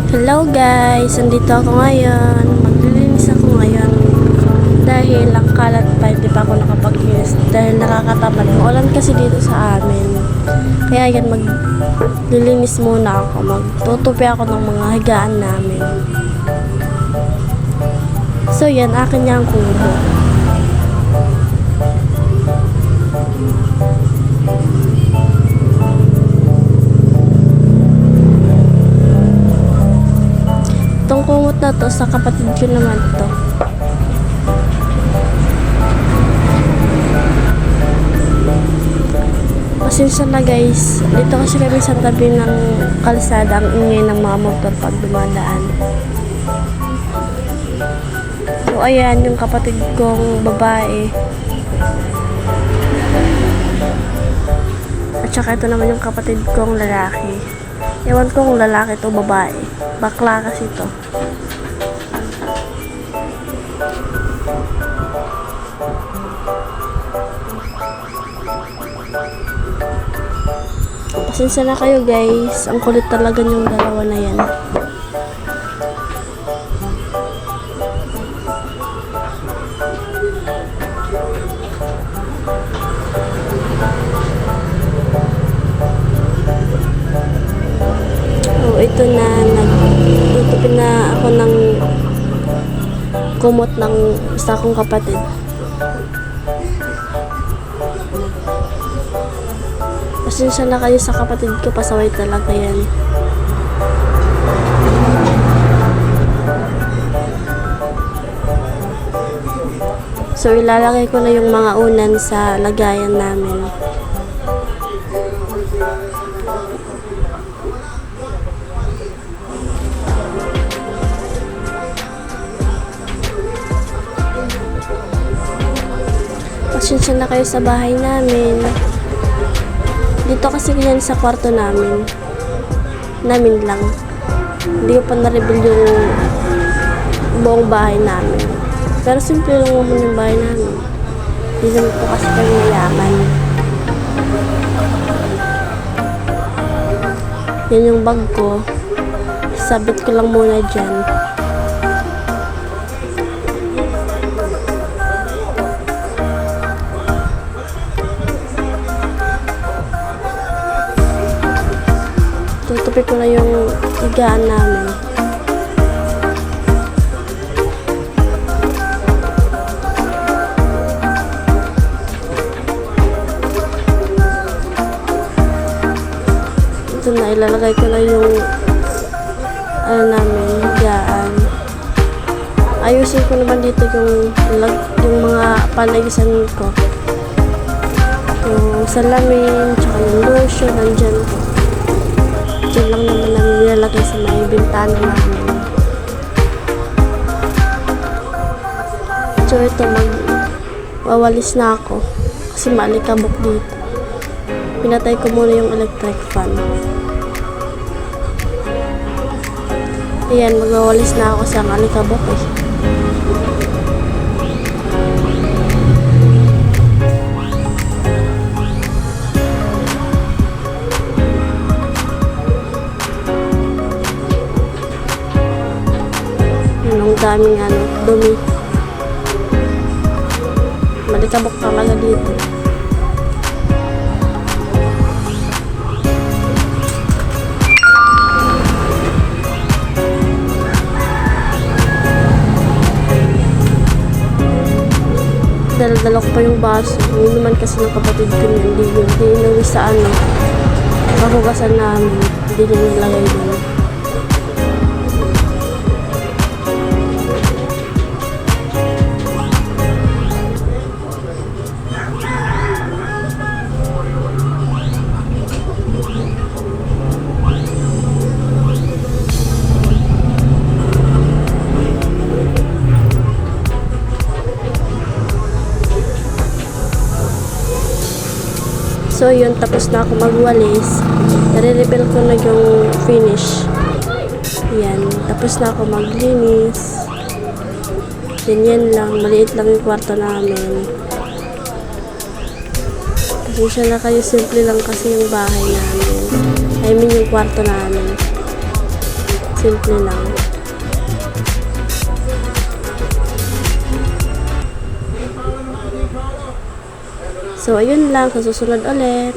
Hello guys! Nandito ako ngayon. Maglilinis ako ngayon. Dahil ang kalat pa, hindi pa ako nakapaglinis. Dahil nakakatamad. Maulan kasi dito sa amin. Kaya yan, maglilinis muna ako. Magtutupi ako ng mga higaan namin. So yan, akin niya ang kubo. Itong kumot na to, sa kapatid ko naman to. Pasensya na guys, dito kasi kami sa tabi ng kalsada, ang ingay ng mga motor pag dumadaan. So ayan, yung kapatid kong babae. At saka ito naman yung kapatid kong lalaki. Ewan ko kung lalaki to babae. Bakla kasi to. Pasensya na kayo guys. Ang kulit talaga yung dalawa na yan. Ito na, nagtutupin na ako ng kumot ng isa kong kapatid. Pasensya na kayo sa kapatid ko, pasaway talaga yan. So ilalagay ko na yung mga unan sa lagayan namin. Pasensya na kayo sa bahay namin. Dito kasi yan sa kwarto namin. Namin lang. Hindi ko pa na-reveal yung buong bahay namin. Pero simple lang naman yung bahay namin. Hindi naman po kasi kami mayaman. Yan yung bag ko. Sabit ko lang muna dyan. Tutupi ko na yung higaan namin. Ito na, ilalagay ko na yung namin, higaan. Ayusin ko naman dito yung mga panagisan ko. Yung salamin, tsaka yung lotion, nandyan ko. Diyan lang naman namin nilalagay sa may bintana namin. So ito, magwawalis na ako kasi maalikabok dito. Pinatay ko muna yung electric fan. Ayan, magwawalis na ako sa alikabok eh. Ang daming dumi. Malikabok talaga dito. Dala-dala ko pa yung baso. Hindi naman kasi ng kapatid ko hindi inuwi sa kahugasan namin. Hindi niya nilagay doon. So yun, tapos na ako magwalis. Nare-reveal ko na yung finish. Yan, tapos na ako maglinis. Ganyan lang, maliit lang yung kwarto namin. Pasensya na kayo, simple lang kasi yung bahay namin. I mean yung kwarto namin. Simple lang. So, ayun lang. Sa susunod ulit.